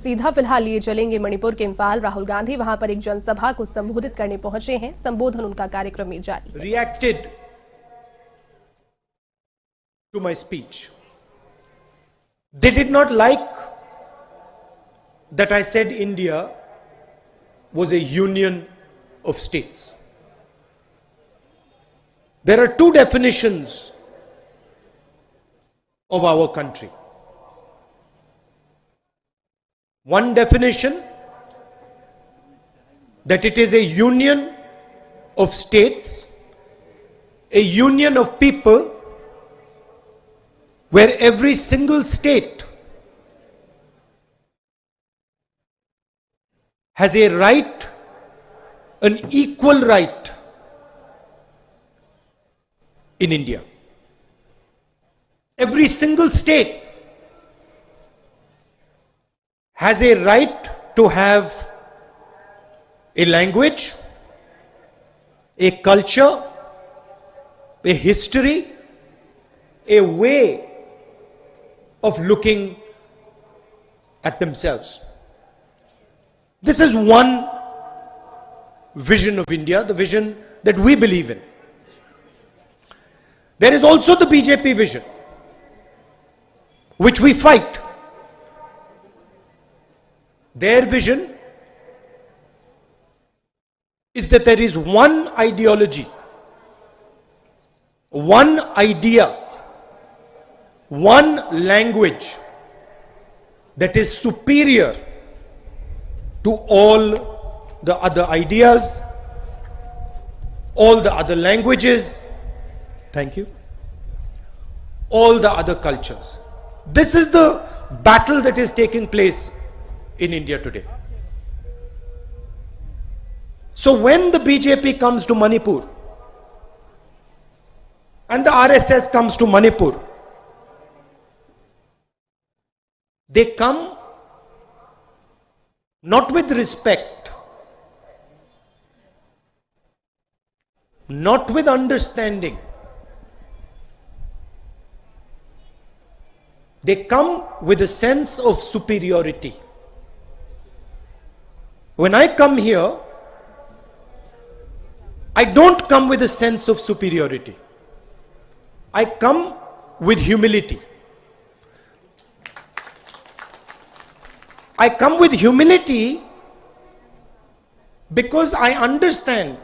सीधा फिलहाल लिए चलेंगे मणिपुर के इम्फाल। राहुल गांधी वहां पर एक जनसभा को संबोधित करने पहुंचे हैं। संबोधन उनका कार्यक्रम में जारी। Reacted to my speech. They did not like that I said India was a union of states. There are two definitions of our country. One definition, that it is a union of states, a union of people, where every single state has a right, an equal right in India. Every single state has a right to have a language, a culture, a history, a way of looking at themselves. This is one vision of India, the vision that we believe in. There is also the BJP vision, which we fight. Their vision is that there is one ideology, one idea, one language that is superior to all the other ideas, all the other languages, thank you, all the other cultures. This is the battle that is taking place in India today. So when the BJP comes to Manipur and the RSS comes to Manipur, they come not with respect, not with understanding. They come with a sense of superiority. When I come here, I don't come with a sense of superiority. I come with humility. I come with humility because I understand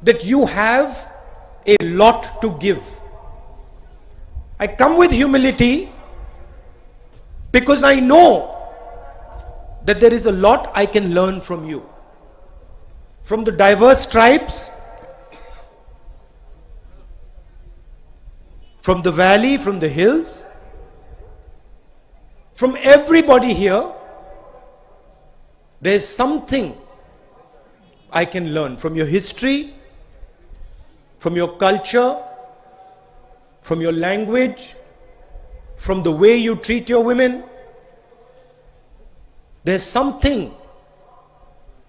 that you have a lot to give. I come with humility because I know that there is a lot I can learn from you. From the diverse tribes, from the valley, from the hills, from everybody here, there is something I can learn from your history, from your culture, from your language, from the way you treat your women. There's something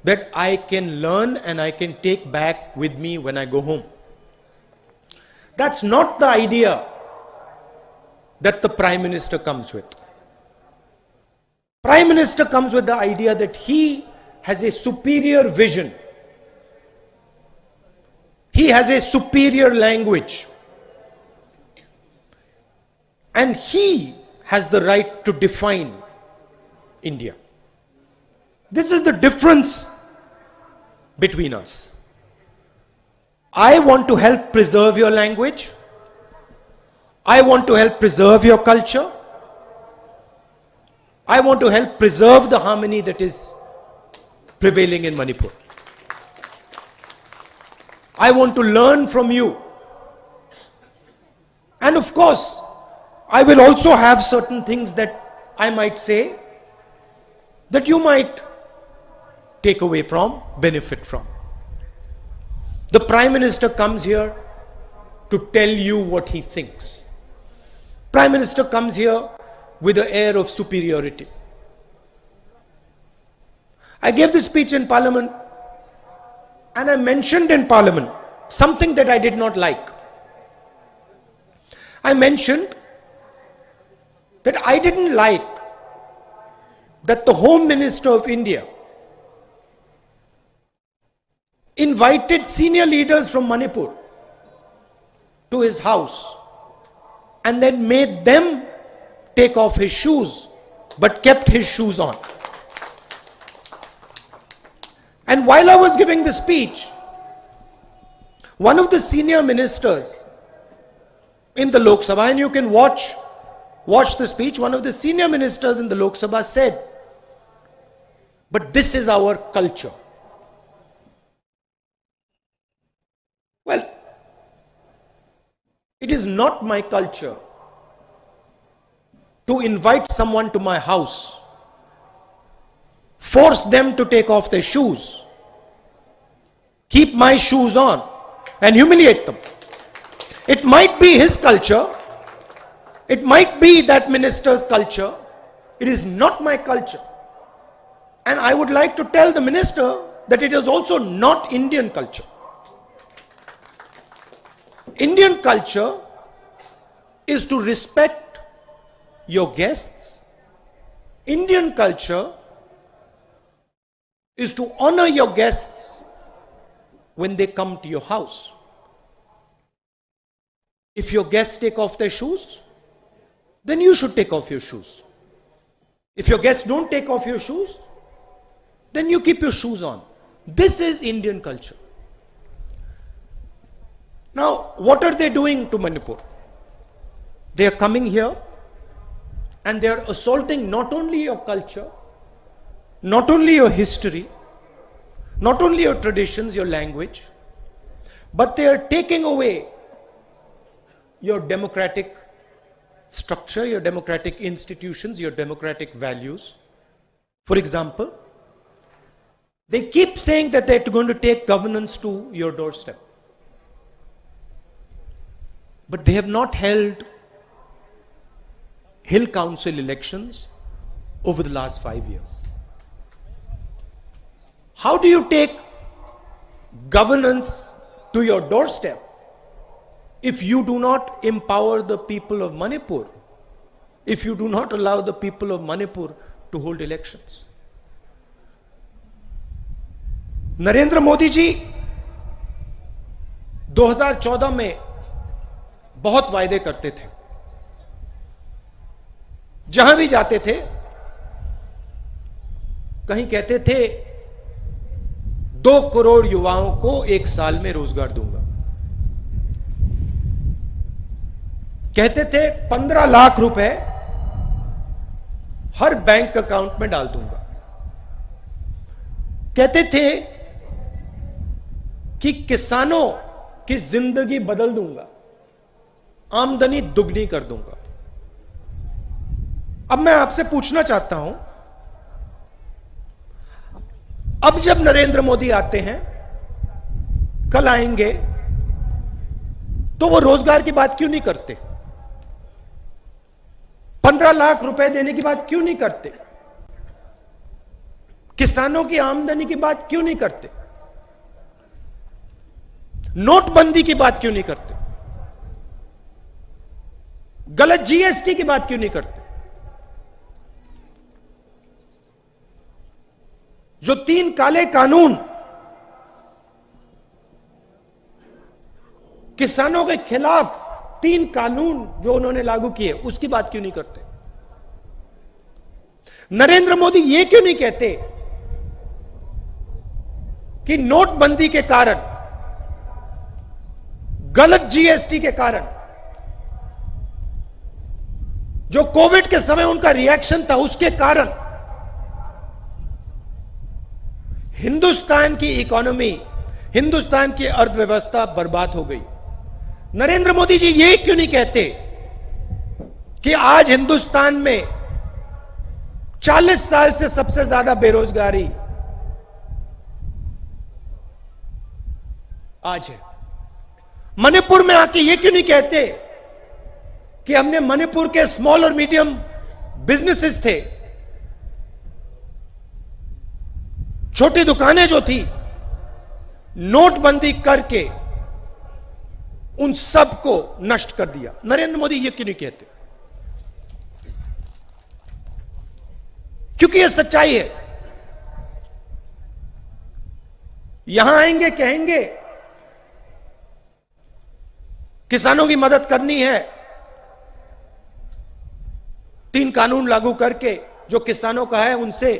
that I can learn and I can take back with me when I go home. That's not the idea that the Prime Minister comes with. Prime Minister comes with the idea that he has a superior vision. He has a superior language. And he has the right to define India. This is the difference between us. I want to help preserve your language. I want to help preserve your culture. I want to help preserve the harmony that is prevailing in Manipur. I want to learn from you. And of course, I will also have certain things that I might say that you might take away from, benefit from. The Prime Minister comes here to tell you what he thinks. Prime Minister comes here with an air of superiority. I gave this speech in Parliament and I mentioned in Parliament something that I did not like. I mentioned that I didn't like that the Home Minister of India invited senior leaders from Manipur to his house and then made them take off his shoes, but kept his shoes on. And while I was giving the speech, one of the senior ministers in the Lok Sabha, and you can watch the speech, one of the senior ministers in the Lok Sabha said, "But this is our culture." Well, it is not my culture to invite someone to my house, force them to take off their shoes, keep my shoes on, and humiliate them. It might be his culture, it might be that minister's culture, it is not my culture. And I would like to tell the minister that it is also not Indian culture. Indian culture is to respect your guests. Indian culture is to honor your guests when they come to your house. If your guests take off their shoes, then you should take off your shoes. If your guests don't take off your shoes, then you keep your shoes on. This is Indian culture. Now, what are they doing to Manipur? They are coming here and they are assaulting not only your culture, not only your history, not only your traditions, your language, but they are taking away your democratic structure, your democratic institutions, your democratic values. For example, they keep saying that they're going to take governance to your doorstep. But they have not held Hill Council elections over the last 5 years. How do you take governance to your doorstep if you do not empower the people of Manipur, if you do not allow the people of Manipur to hold elections? Narendra Modi ji 2014 में बहुत वायदे करते थे, जहां भी जाते थे कहीं कहते थे 2 करोड़ युवाओं को 1 साल में रोजगार दूंगा, कहते थे 15 लाख रुपए हर बैंक अकाउंट में डाल दूंगा, कहते थे कि किसानों की जिंदगी बदल दूंगा, आमदनी दुगनी कर दूंगा। अब मैं आपसे पूछना चाहता हूं, अब जब नरेंद्र मोदी आते हैं, कल आएंगे, तो वो रोजगार की बात क्यों नहीं करते? 15 लाख रुपए देने की बात क्यों नहीं करते? किसानों की आमदनी की बात क्यों नहीं करते? नोटबंदी की बात क्यों नहीं करते? गलत जीएसटी की बात क्यों नहीं करते? जो 3 काले कानून किसानों के खिलाफ 3 कानून जो उन्होंने लागू किए, उसकी बात क्यों नहीं करते? नरेंद्र मोदी ये क्यों नहीं कहते कि नोटबंदी के कारण, गलत जीएसटी के कारण, जो कोविड के समय उनका रिएक्शन था, उसके कारण हिंदुस्तान की इकोनॉमी, हिंदुस्तान की अर्थव्यवस्था बर्बाद हो गई? नरेंद्र मोदी जी ये क्यों नहीं कहते कि आज हिंदुस्तान में 40 साल से सबसे ज्यादा बेरोजगारी आज है? मणिपुर में आके ये क्यों नहीं कहते कि हमने मणिपुर के स्मॉल और मीडियम बिजनेसेस थे, छोटी दुकानें जो थी, नोटबंदी करके उन सबको नष्ट कर दिया? नरेंद्र मोदी ये क्यों नहीं कहते? क्योंकि यह सच्चाई है। यहां आएंगे, कहेंगे किसानों की मदद करनी है, 3 कानून लागू करके जो किसानों का है उनसे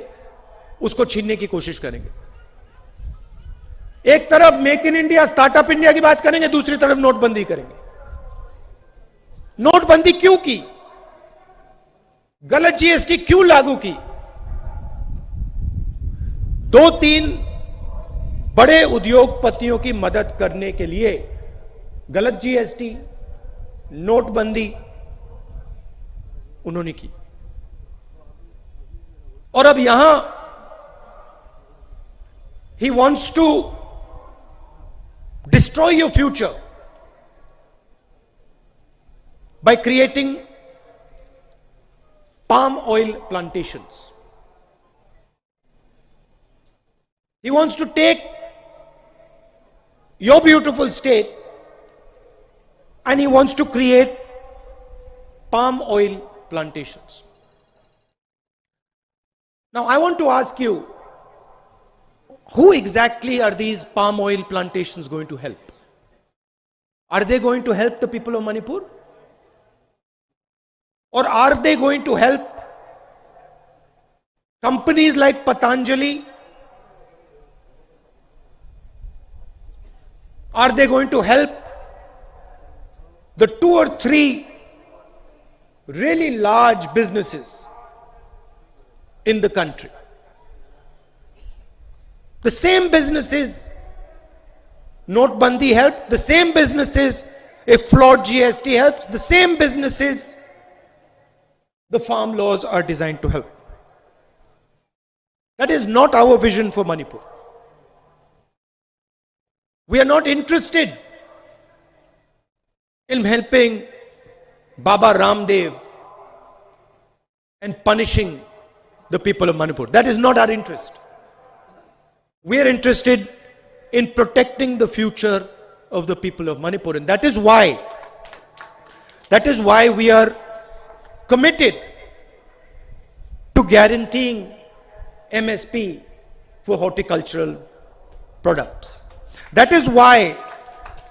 उसको छीनने की कोशिश करेंगे। एक तरफ make in India, startup India की बात करेंगे, दूसरी तरफ नोटबंदी करेंगे। नोटबंदी क्यों की? गलत जीएसटी क्यों लागू की? 2-3 बड़े उद्योगपतियों की मदद करने के लिए गलत जीएसटी, नोटबंदी उन्होंने की। और अब यहां ही wants to destroy your future by creating palm oil plantations. He wants to take your beautiful state and he wants to create palm oil plantations. Now I want to ask you, who exactly are these palm oil plantations going to help? Are they going to help the people of Manipur? Or are they going to help companies like Patanjali? Are they going to help the 2 or 3 really large businesses in the country? The same businesses Notbandi helped, the same businesses, if flawed GST helps, the same businesses the farm laws are designed to help. That is not our vision for Manipur. We are not interested in helping Baba Ramdev and punishing the people of Manipur. That is not our interest. We are interested in protecting the future of the people of Manipur, and that is why we are committed to guaranteeing MSP for horticultural products. That is why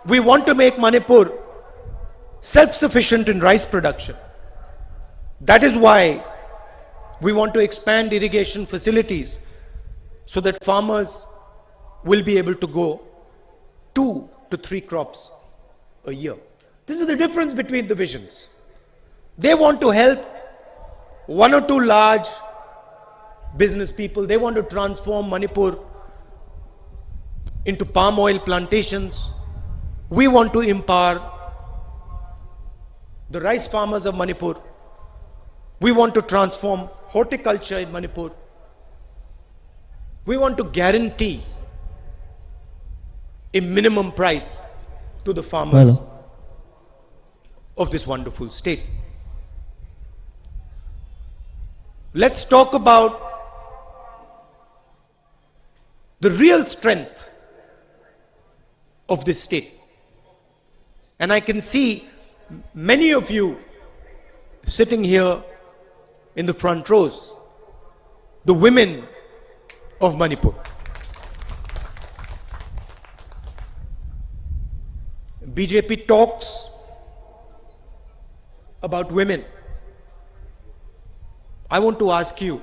we want to make Manipur self-sufficient in rice production. That is why we want to expand irrigation facilities so that farmers will be able to grow 2 to 3 crops a year. This is the difference between the visions. They want to help 1 or 2 large business people. They want to transform Manipur into palm oil plantations. We want to empower the rice farmers of Manipur. We want to transform horticulture in Manipur. We want to guarantee a minimum price to the farmers of this wonderful state. Let's talk about the real strength of this state. And I can see many of you sitting here in the front rows, the women of Manipur. BJP talks about women. I want to ask you,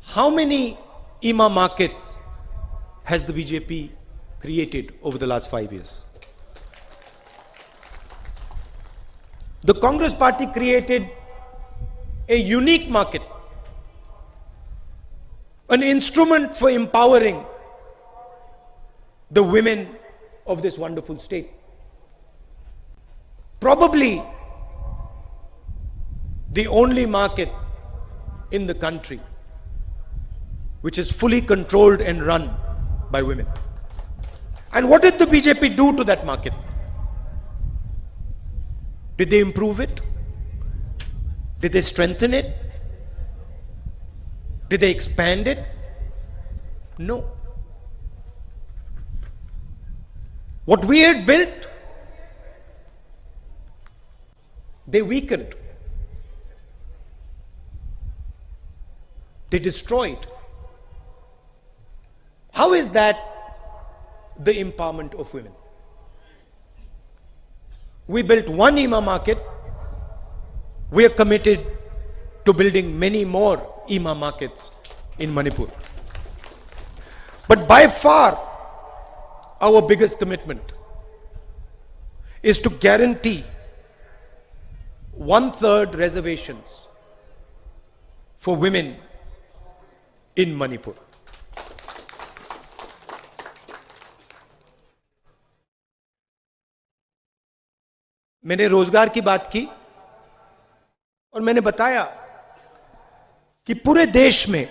how many IMA markets has the BJP created over the last 5 years? The Congress party created a unique market, an instrument for empowering the women of this wonderful state. Probably the only market in the country which is fully controlled and run by women. And what did the BJP do to that market? Did they improve it? Did they strengthen it? Did they expand it? No. What we had built, they weakened. they destroyed. How is that the empowerment of women? We built one EMA market. We are committed to building many more EMA markets in Manipur. But by far, our biggest commitment is to guarantee 1/3 reservations for women in Manipur. मैंने रोजगार की बात की और मैंने बताया कि पूरे देश में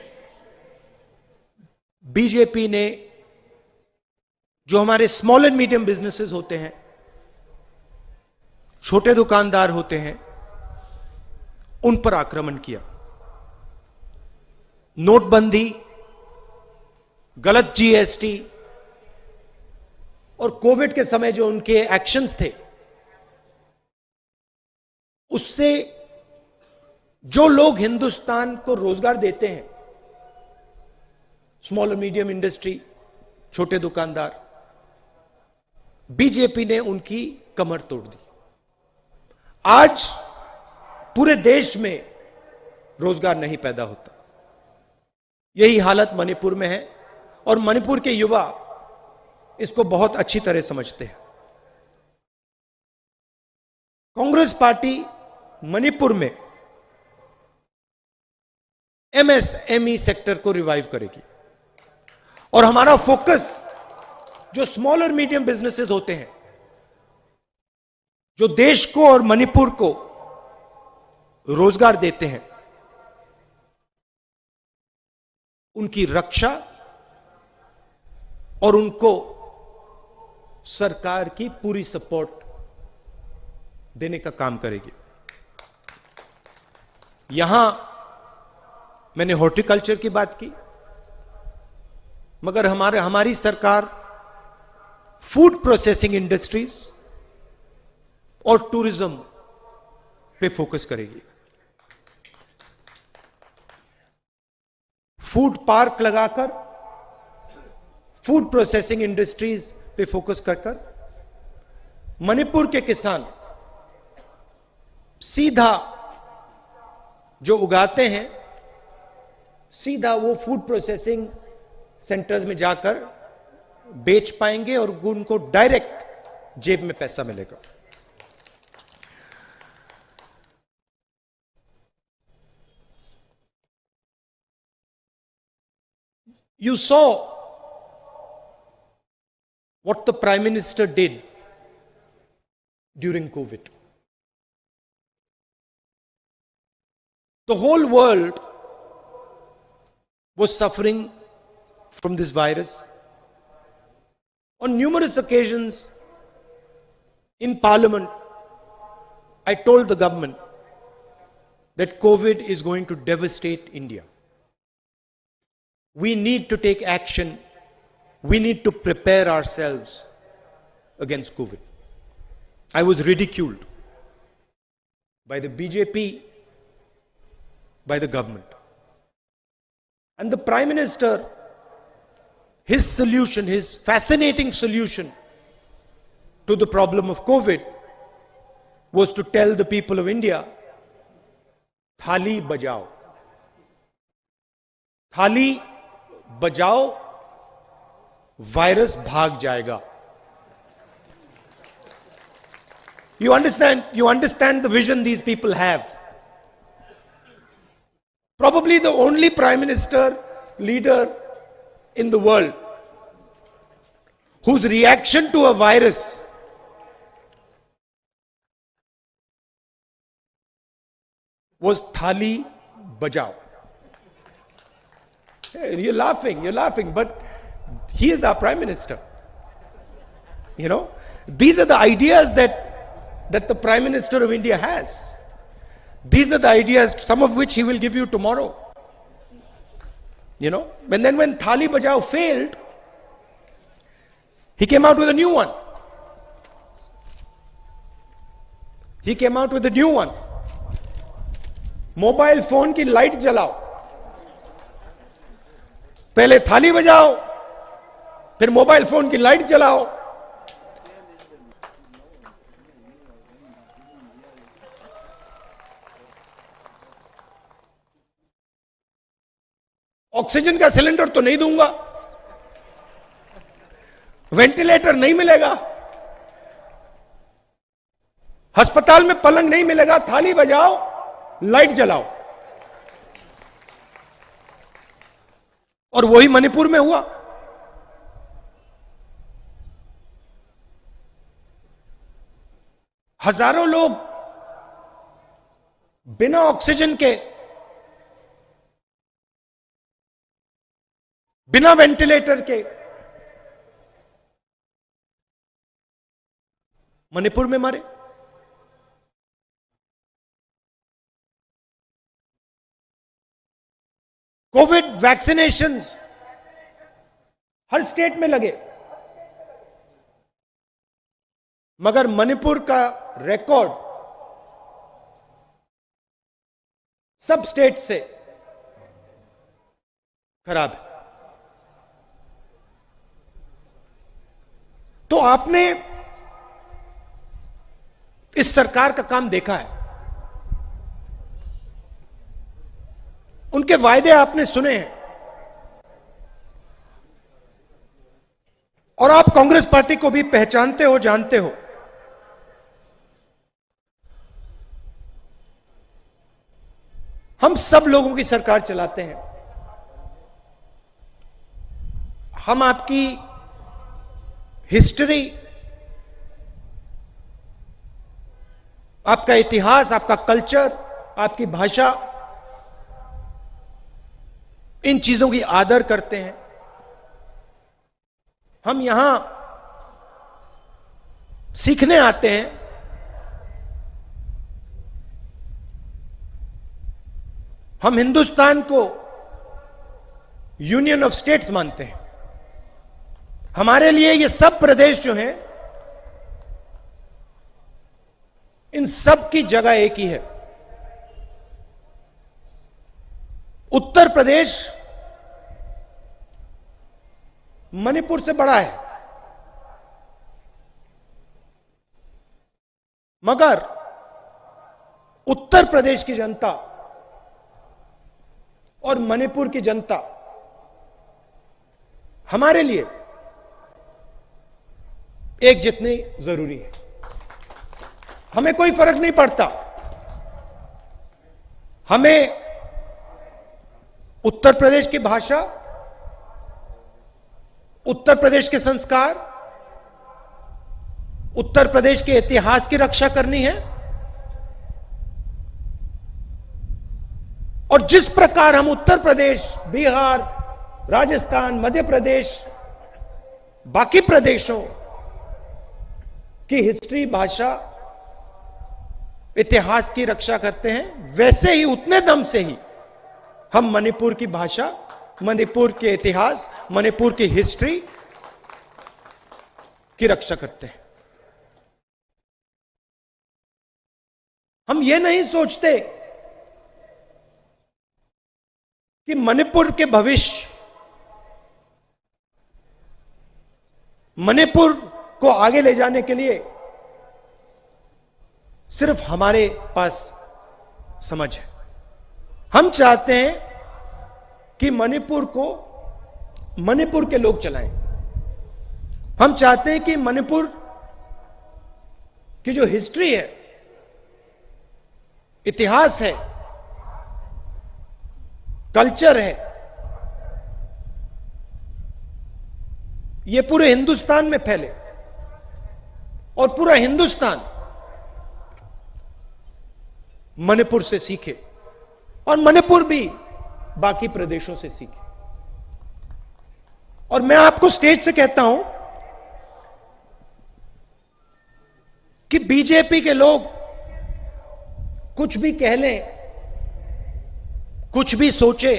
बीजेपी ने जो हमारे स्मॉल एंड मीडियम बिजनेसेस होते हैं, छोटे दुकानदार होते हैं, उन पर आक्रमण किया। नोटबंदी, गलत जीएसटी और कोविड के समय जो उनके एक्शंस थे, उससे जो लोग हिंदुस्तान को रोजगार देते हैं, स्मॉल और मीडियम इंडस्ट्री, छोटे दुकानदार, बीजेपी ने उनकी कमर तोड़ दी। आज पूरे देश में रोजगार नहीं पैदा होता। यही हालत मणिपुर में है और मणिपुर के युवा इसको बहुत अच्छी तरह समझते हैं। कांग्रेस पार्टी मणिपुर में एमएसएमई सेक्टर को रिवाइव करेगी और हमारा फोकस जो स्मॉल और मीडियम बिजनेसेस होते हैं, जो देश को और मणिपुर को रोजगार देते हैं, उनकी रक्षा और उनको सरकार की पूरी सपोर्ट देने का काम करेगी। यहां मैंने हॉर्टिकल्चर की बात की, मगर हमारी सरकार फूड प्रोसेसिंग इंडस्ट्रीज और टूरिज्म पे फोकस करेगी। फूड पार्क लगाकर फूड प्रोसेसिंग इंडस्ट्रीज पे फोकस कर मणिपुर के किसान सीधा जो उगाते हैं, सीधा वो फूड प्रोसेसिंग सेंटर्स में जाकर बेच पाएंगे और उनको डायरेक्ट जेब में पैसा मिलेगा। You saw what the Prime Minister did during COVID. The whole world was suffering from this virus. On numerous occasions in Parliament, I told the government that COVID is going to devastate India. We need to take action. We need to prepare ourselves against COVID. I was ridiculed by the BJP, by the government. And the Prime Minister, his solution, his fascinating solution to the problem of COVID was to tell the people of India, Thali bajao. Thali बजाओ, virus भाग जाएगा। You understand the vision these people have. Probably the only prime minister, leader in the world whose reaction to a virus was Thali bajao. You're laughing, but he is our prime minister. You know, these are the ideas that the Prime Minister of India has. These are the ideas, some of which he will give you tomorrow. You know, and then when Thali Bajao failed, he came out with a new one. Mobile phone की light जलाओ, पहले थाली बजाओ, फिर mobile phone की light जलाओ। Oxygen का cylinder तो नहीं दूंगा, वेंटिलेटर नहीं मिलेगा, अस्पताल में पलंग नहीं मिलेगा, थाली बजाओ, लाइट जलाओ। और वही मणिपुर में हुआ। हजारों लोग बिना ऑक्सीजन के, बिना वेंटिलेटर के मणिपुर में मरे। कोविड वैक्सीनेशंस हर स्टेट में लगे, मगर मणिपुर का रिकॉर्ड सब स्टेट से खराब है। तो आपने इस सरकार का काम देखा है, उनके वायदे आपने सुने हैं, और आप कांग्रेस पार्टी को भी पहचानते हो, जानते हो। हम सब लोगों की सरकार चलाते हैं। हम आपकी हिस्ट्री, आपका इतिहास, आपका कल्चर, आपकी भाषा, इन चीजों की आदर करते हैं। हम यहां सीखने आते हैं। हम हिंदुस्तान को यूनियन ऑफ स्टेट्स मानते हैं। हमारे लिए ये सब प्रदेश जो हैं, इन सब की जगह एक ही है। उत्तर प्रदेश मणिपुर से बड़ा है, मगर उत्तर प्रदेश की जनता और मणिपुर की जनता हमारे लिए एक जितनी जरूरी है। हमें कोई फर्क नहीं पड़ता, हमें उत्तर प्रदेश की भाषा, उत्तर प्रदेश के संस्कार, उत्तर प्रदेश के इतिहास की रक्षा करनी है। और जिस प्रकार हम उत्तर प्रदेश, बिहार, राजस्थान, मध्य प्रदेश, बाकी प्रदेशों की हिस्ट्री, भाषा, इतिहास की रक्षा करते हैं, वैसे ही, उतने दम से ही हम मणिपुर की भाषा, मणिपुर के इतिहास, मणिपुर की हिस्ट्री की रक्षा करते हैं। हम यह नहीं सोचते कि मणिपुर के भविष्य, मणिपुर को आगे ले जाने के लिए सिर्फ हमारे पास समझ है। हम चाहते हैं कि मणिपुर को मणिपुर के लोग चलाएं। हम चाहते हैं कि मणिपुर की जो हिस्ट्री है, इतिहास है, कल्चर है, ये पूरे हिंदुस्तान में फैले और पूरा हिंदुस्तान मणिपुर से सीखे और मणिपुर भी बाकी प्रदेशों से सीखे। और मैं आपको स्टेज से कहता हूं कि बीजेपी के लोग कुछ भी कह लें, कुछ भी सोचे,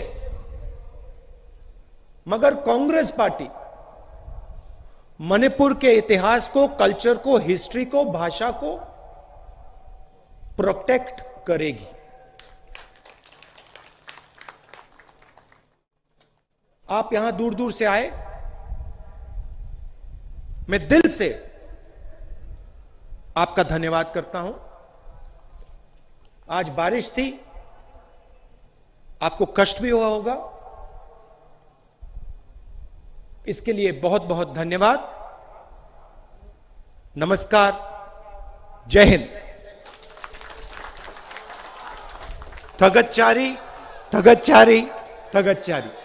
मगर कांग्रेस पार्टी मणिपुर के इतिहास को, कल्चर को, हिस्ट्री को, भाषा को प्रोटेक्ट करेगी। आप यहां दूर दूर से आए, मैं दिल से आपका धन्यवाद करता हूं। आज बारिश थी, आपको कष्ट भी हुआ होगा, इसके लिए बहुत बहुत धन्यवाद। नमस्कार, जय हिंद। थगतचारी थगतचारी थगतचारी।